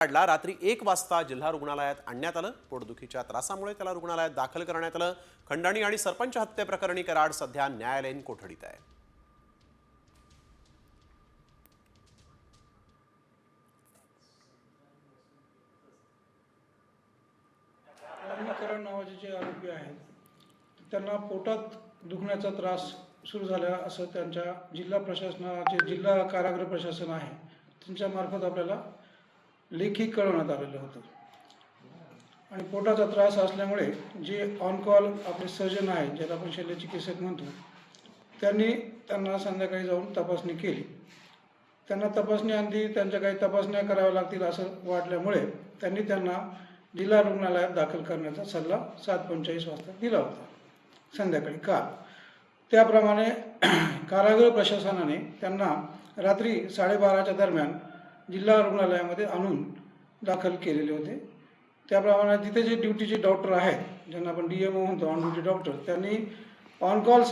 काढला। रात्री 1 वाजता जिल्हा रुग्णालयात आणण्यात आलं। पोटदुखीच्या त्रासामुळे त्याला रुग्णालयात दाखल करण्यात आलं। खंडणी आणि सरपंच हत्येप्रकरणी कराड सध्या न्यायालयीन कोठडीत आहे। करण नावाचे जे आरोपी आहेत त्यांना पोटात दुखण्याचा त्रास सुरू झाला असं त्यांच्या जिल्हा प्रशासनाचे जिल्हा कारागृह प्रशासन आहे त्यांच्या मार्फत आपल्याला लेखी कळवण्यात आलेलं होतं। आणि पोटाचा त्रास असल्यामुळे जे ऑन कॉल आपले सर्जन आहेत ज्याला आपण शल्यचिकित्सक म्हणतो त्यांनी त्यांना संध्याकाळी जाऊन तपासणी केली। त्यांना तपासणीअंती त्यांच्या काही तपासण्या कराव्या लागतील असं वाटल्यामुळे त्यांनी त्यांना जिल्हा रुग्णालयात दाखल करण्याचा सल्ला 7:45 वाजता दिला होता संध्याकाळी काल। त्याप्रमाणे कारागृह प्रशासनाने त्यांना रात्री 12:30च्या दरम्यान जिल्हा रुग्णालयामध्ये आणून दाखल केलेले होते। त्याप्रमाणे तिथे जे ड्युटीचे डॉक्टर आहेत ज्यांना आपण DMO म्हणतो ऑन ड्युटी डॉक्टर त्यांनी ऑन कॉल